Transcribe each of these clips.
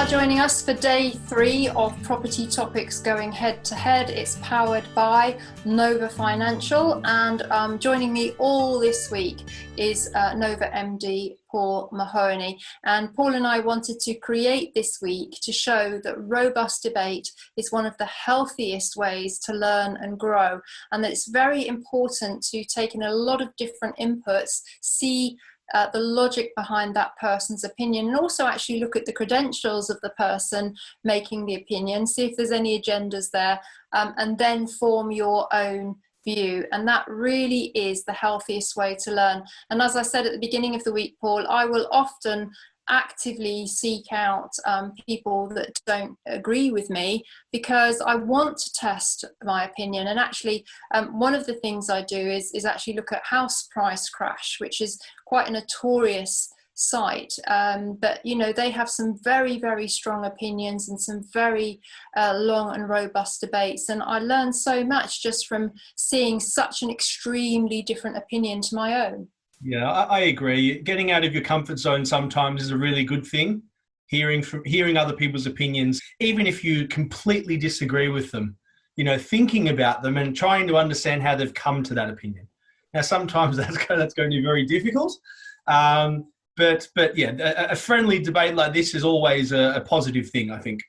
Joining us for day 3 of Property Topics Going Head to Head. It's powered by Nova Financial, and joining me all this week is Nova MD Paul Mahoney. And Paul and I wanted to create this week to show that robust debate is one of the healthiest ways to learn and grow, and that it's very important to take in a lot of different inputs, see the logic behind that person's opinion, and also actually look at the credentials of the person making the opinion, see if there's any agendas there, and then form your own view. And that really is the healthiest way to learn. And as I said at the beginning of the week, Paul, I will often actively seek out people that don't agree with me, because I want to test my opinion. And actually one of the things I do is actually look at House Price Crash, which is quite a notorious site, but you know, they have some very, very strong opinions and some very long and robust debates, and I learned so much just from seeing such an extremely different opinion to my own. Yeah, I agree. Getting out of your comfort zone sometimes is a really good thing. Hearing other people's opinions, even if you completely disagree with them, you know, thinking about them and trying to understand how they've come to that opinion. Now, sometimes that's going to be very difficult, but yeah, a friendly debate like this is always a positive thing, I think.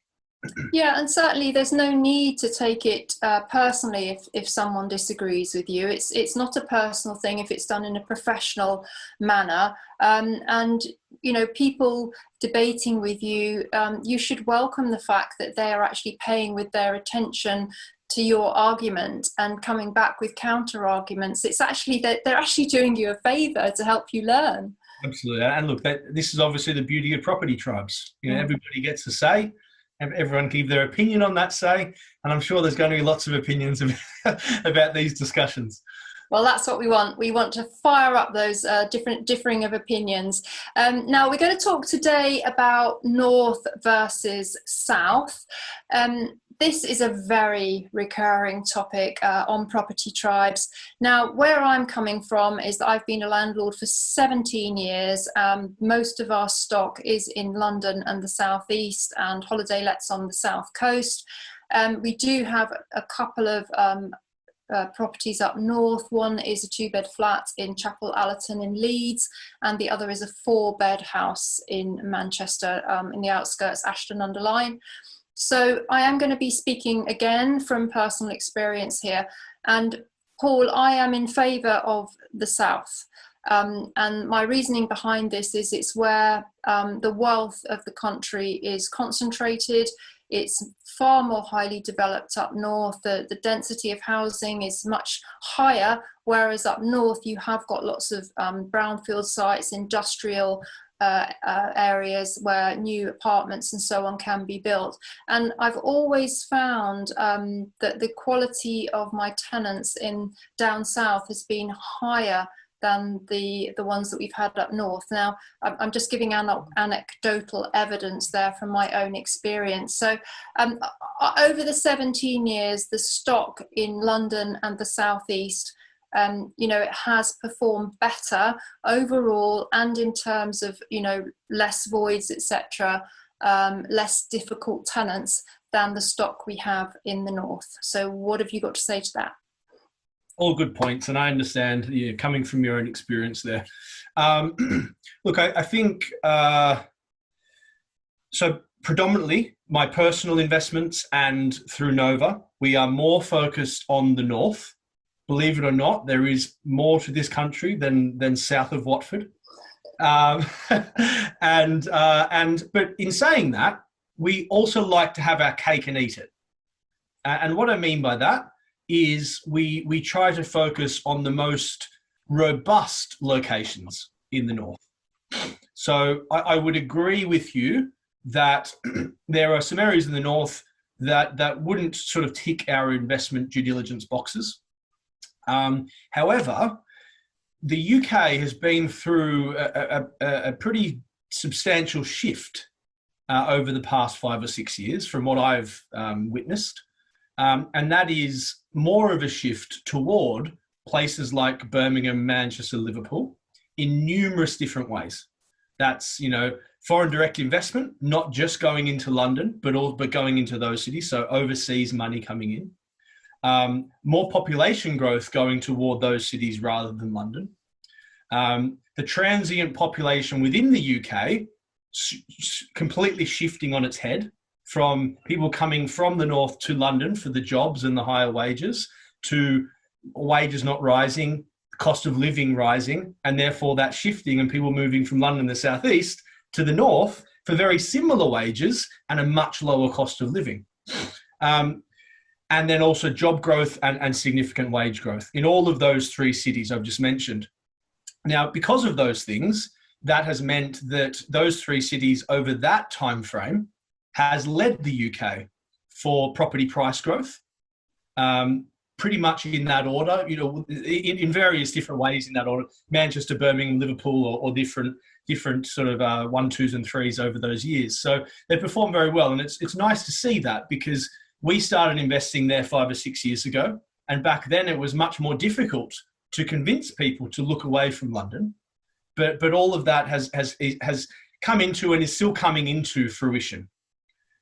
Yeah, and certainly there's no need to take it personally if someone disagrees with you. It's not a personal thing if it's done in a professional manner. And you know, people debating with you, you should welcome the fact that they are actually paying with their attention to your argument and coming back with counter arguments. It's actually that they're actually doing you a favour to help you learn. Absolutely. And look, this is obviously the beauty of property tribes. You know, everybody gets a say. Everyone give their opinion on that say, and I'm sure there's going to be lots of opinions about these discussions. Well, that's what we want. We want to fire up those differing of opinions. Now, we're going to talk today about North versus South. This is a very recurring topic on Property Tribes. Now, where I'm coming from is that I've been a landlord for 17 years. Most of our stock is in London and the South East, and holiday lets on the South Coast. We do have a couple of properties up north. One is a 2-bed flat in Chapel Allerton in Leeds, and the other is a 4-bed house in Manchester, in the outskirts, Ashton-under-Lyne. So I am going to be speaking again from personal experience here. And Paul, I am in favour of the South. And my reasoning behind this is it's where the wealth of the country is concentrated. It's far more highly developed up north. The density of housing is much higher, whereas up north you have got lots of brownfield sites, industrial areas where new apartments and so on can be built. And I've always found that the quality of my tenants in down south has been higher than the ones that we've had up north. Now, I'm just giving anecdotal evidence there from my own experience. So over the 17 years, the stock in London and the southeast, you know, it has performed better overall, and in terms of, you know, less voids, etc., less difficult tenants than the stock we have in the north. So what have you got to say to that? All good points, and I understand you're coming from your own experience there. Look, I think, so predominantly my personal investments and through Nova, we are more focused on the north. Believe it or not, there is more to this country than south of Watford. But in saying that, we also like to have our cake and eat it. And what I mean by that is we try to focus on the most robust locations in the north. So I would agree with you that there are some areas in the north that wouldn't sort of tick our investment due diligence boxes. However, the UK has been through a pretty substantial shift over the past 5 or 6 years from what I've witnessed. And that is more of a shift toward places like Birmingham, Manchester, Liverpool in numerous different ways. That's, you know, foreign direct investment, not just going into London, but going into those cities, so overseas money coming in. More population growth going toward those cities rather than London. The transient population within the UK completely shifting on its head, from people coming from the north to London for the jobs and the higher wages, to wages not rising, cost of living rising, and therefore that shifting and people moving from London, the southeast, to the north for very similar wages and a much lower cost of living. And then also job growth and significant wage growth in all of those three cities I've just mentioned. Now, because of those things, that has meant that those three cities over that time frame has led the UK for property price growth, pretty much in that order, in various different ways in that order. Manchester, Birmingham, Liverpool, or different sort of 1s, 2s, and 3s over those years. So they perform very well, and it's nice to see that, because we started investing there 5 or 6 years ago, and back then it was much more difficult to convince people to look away from London. But all of that has come into and is still coming into fruition.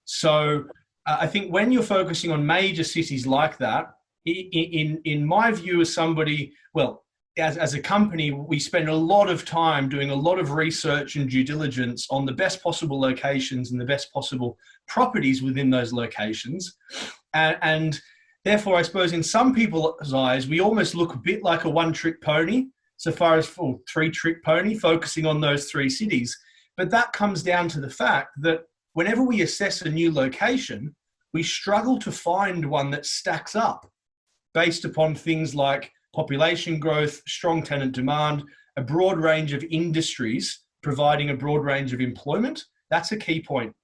So I think when you're focusing on major cities like that, in my view, as somebody, well, as a company, we spend a lot of time doing a lot of research and due diligence on the best possible locations and the best possible properties within those locations. And therefore, I suppose in some people's eyes, we almost look a bit like a one-trick pony, so far as for three-trick pony, focusing on those three cities. But that comes down to the fact that whenever we assess a new location, we struggle to find one that stacks up based upon things like population growth, strong tenant demand, a broad range of industries providing a broad range of employment. That's a key point,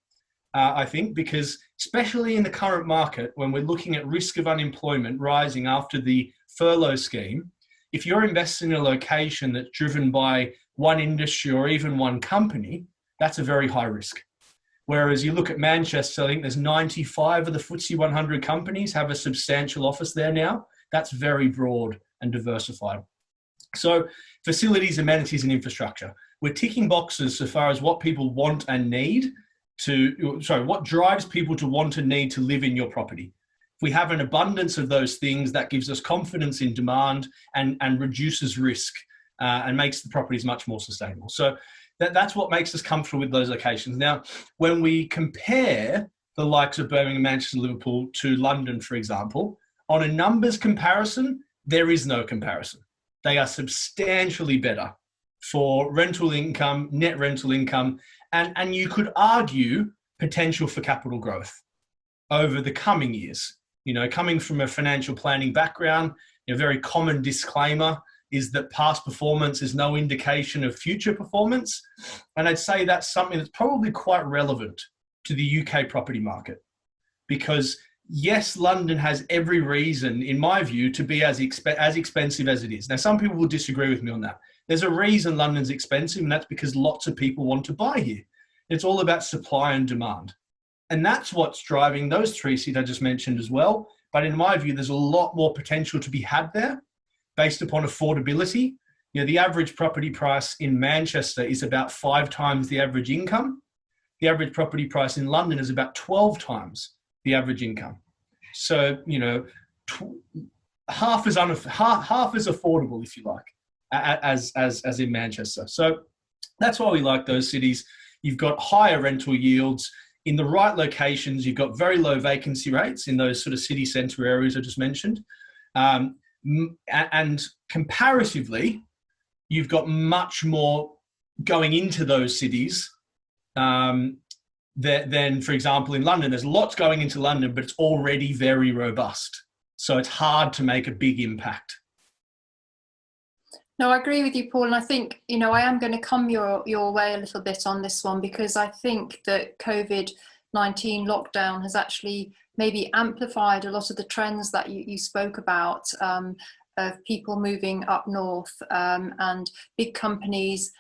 I think, because especially in the current market, when we're looking at risk of unemployment rising after the furlough scheme, if you're investing in a location that's driven by one industry or even one company, that's a very high risk. Whereas you look at Manchester, I think there's 95 of the FTSE 100 companies have a substantial office there now. That's very broad and diversified. So facilities, amenities, and infrastructure. We're ticking boxes so far as what people want and need what drives people to want and need to live in your property. If we have an abundance of those things, that gives us confidence in demand and reduces risk and makes the properties much more sustainable. So that's what makes us comfortable with those locations. Now, when we compare the likes of Birmingham, Manchester, Liverpool to London, for example, on a numbers comparison, there is no comparison. They are substantially better for rental income, net rental income, and you could argue potential for capital growth over the coming years. Coming from a financial planning background, a very common disclaimer is that past performance is no indication of future performance. And I'd say that's something that's probably quite relevant to the UK property market, because yes, London has every reason, in my view, to be as expensive as it is. Now, some people will disagree with me on that. There's a reason London's expensive, and that's because lots of people want to buy here. It's all about supply and demand. And that's what's driving those three cities I just mentioned as well. But in my view, there's a lot more potential to be had there based upon affordability. The average property price in Manchester is about 5 times the average income. The average property price in London is about 12 times the average income. So, half as affordable, if you like, as in Manchester. So that's why we like those cities. You've got higher rental yields in the right locations. You've got very low vacancy rates in those sort of city centre areas I just mentioned. And comparatively, you've got much more going into those cities than, for example, in London. There's lots going into London, but it's already very robust. So it's hard to make a big impact. No, I agree with you, Paul. And I think, I am going to come your way a little bit on this one, because I think that COVID-19 lockdown has actually maybe amplified a lot of the trends that you spoke about, of people moving up north and big companies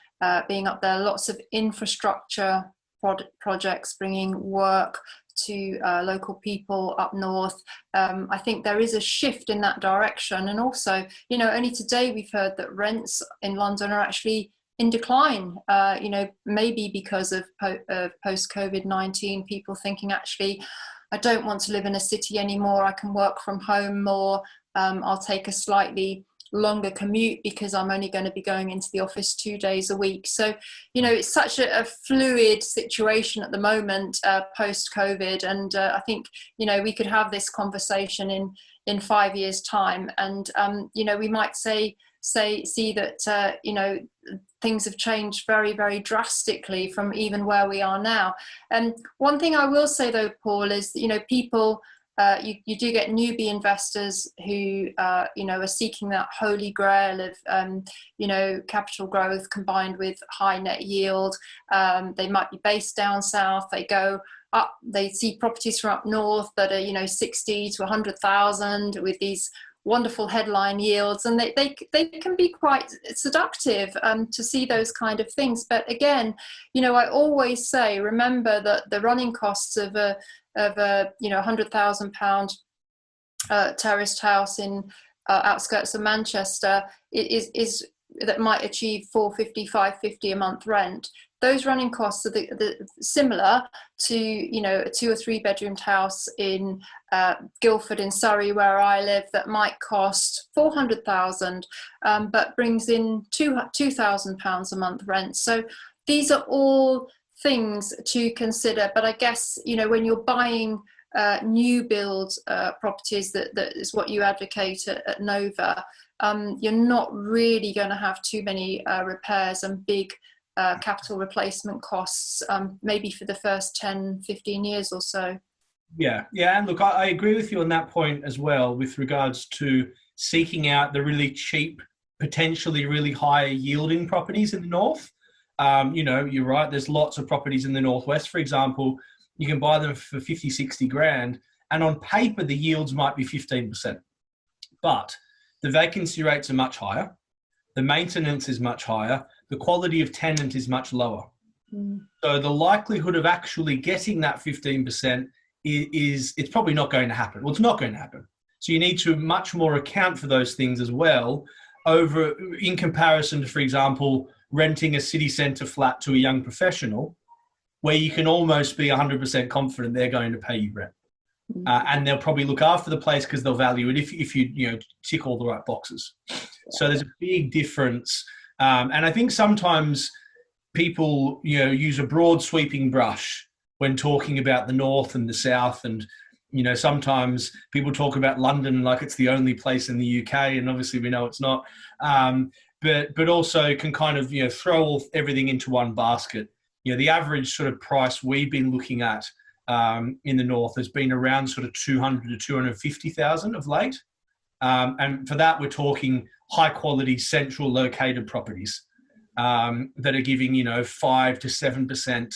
being up there, lots of infrastructure projects bringing work to local people up north. I think there is a shift in that direction. And also, only today we've heard that rents in London are actually in decline. Maybe because of post COVID-19, people thinking, actually, I don't want to live in a city anymore. I can work from home more. I'll take a slightly longer commute because I'm only going to be going into the office 2 days a week. So, it's such a fluid situation at the moment, post-COVID. And I think, we could have this conversation in 5 years' time. And, we might see that, things have changed very, very drastically from even where we are now. And one thing I will say, though, Paul, is, people, you do get newbie investors who, are seeking that holy grail of, capital growth combined with high net yield. They might be based down south. They go up, they see properties from up north that are, 60 to 100,000 with these wonderful headline yields, and they can be quite seductive to see those kind of things. But again, I always say, remember that the running costs of a £100,000 terraced house in outskirts of Manchester is that might achieve 450, 550 a month rent. Those running costs are similar to, a 2 or 3 bedroomed house in Guildford in Surrey, where I live, that might cost 400,000, but brings in £2,000 a month rent. So these are all things to consider. But I guess, when you're buying new build properties, that is what you advocate at Nova, you're not really going to have too many repairs and big capital replacement costs, maybe for the first 10, 15 years or so. Yeah. And look, I agree with you on that point as well, with regards to seeking out the really cheap, potentially really high yielding properties in the north. You're right, there's lots of properties in the northwest, for example. You can buy them for 50, 60 grand, and on paper the yields might be 15%, but the vacancy rates are much higher, the maintenance is much higher, the quality of tenant is much lower. So the likelihood of actually getting that 15% it's probably not going to happen. Well, it's not going to happen. So you need to much more account for those things as well, in comparison to, for example, renting a city centre flat to a young professional, where you can almost be 100% confident they're going to pay you rent. And they'll probably look after the place because they'll value it if you tick all the right boxes. So there's a big difference. And I think sometimes people use a broad sweeping brush when talking about the north and the south, and sometimes people talk about London like it's the only place in the UK, and obviously we know it's not. But also can kind of throw everything into one basket. The average sort of price we've been looking at in the north has been around sort of 200 to 250,000 of late, and for that we're talking high quality central located properties that are giving 5 to 7%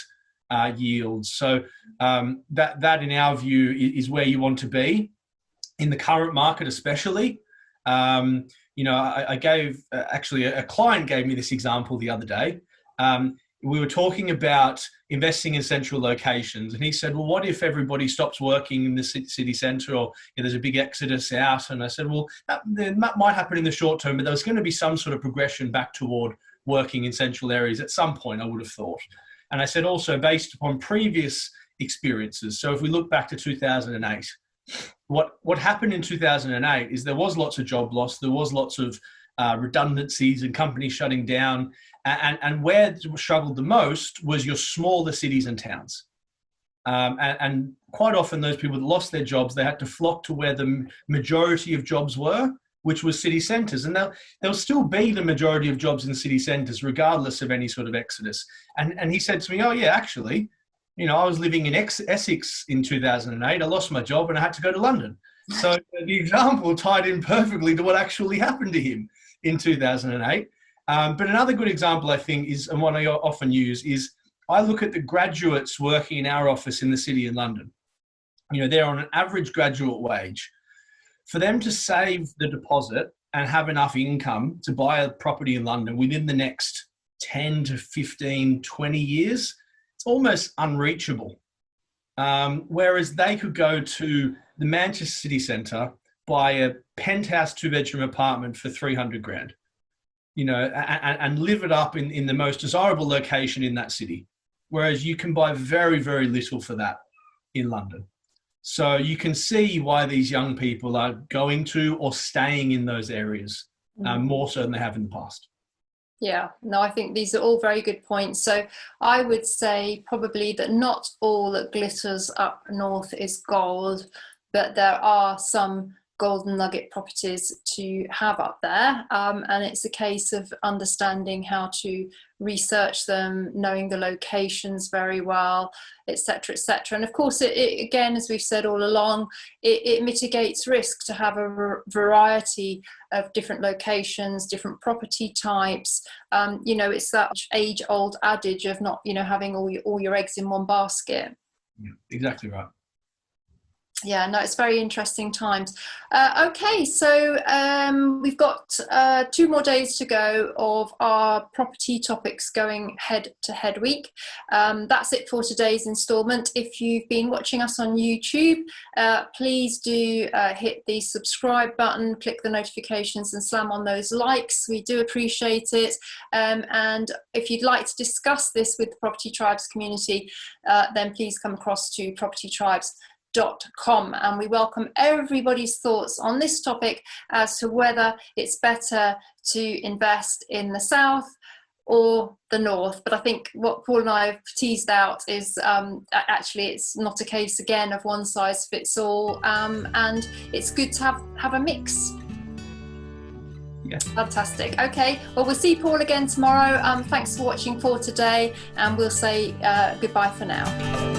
yields. So that in our view is where you want to be in the current market, especially. I gave actually a client gave me this example the other day. We were talking about investing in central locations, and he said, well, what if everybody stops working in the city centre, or there's a big exodus out? And I said, well, that might happen in the short term, but there was going to be some sort of progression back toward working in central areas at some point, I would have thought. And I said also, based upon previous experiences, so if we look back to 2008, what happened in 2008 is there was lots of job loss, there was lots of redundancies and companies shutting down, and where it struggled the most was your smaller cities and towns. And quite often those people that lost their jobs, they had to flock to where the majority of jobs were, which was city centres. And there'll still be the majority of jobs in city centres, regardless of any sort of exodus. And he said to me, oh yeah, actually, I was living in Essex in 2008. I lost my job and I had to go to London. So the example tied in perfectly to what actually happened to him in 2008. But another good example, I think, is, and one I often use, is I look at the graduates working in our office in the city in London. They're on an average graduate wage. For them to save the deposit and have enough income to buy a property in London within the next 10 to 15, 20 years, it's almost unreachable. Whereas they could go to the Manchester city centre, buy a penthouse 2-bedroom apartment for 300 grand. and live it up in the most desirable location in that city. Whereas you can buy very, very little for that in London. So you can see why these young people are going to or staying in those areas more so than they have in the past. Yeah, no, I think these are all very good points. So I would say probably that not all that glitters up north is gold, but there are some golden nugget properties to have up there, and it's a case of understanding how to research them, knowing the locations very well, etc., etc. And of course, it again, as we've said all along, it mitigates risk to have a variety of different locations, different property types. It's that age-old adage of not having all your eggs in one basket. Yeah, exactly right. Yeah, no, it's very interesting times. Okay, so we've got 2 more days to go of our property topics going head-to-head week. That's it for today's instalment. If you've been watching us on YouTube, please do hit the subscribe button, click the notifications and slam on those likes. We do appreciate it. And if you'd like to discuss this with the Property Tribes community, then please come across to propertytribes.com, and we welcome everybody's thoughts on this topic as to whether it's better to invest in the south or the north. But I think what Paul and I have teased out is actually it's not a case again of one size fits all, and it's good to have a mix. Yeah. Fantastic. Okay, well, we'll see Paul again tomorrow. Thanks for watching for today, and we'll say goodbye for now.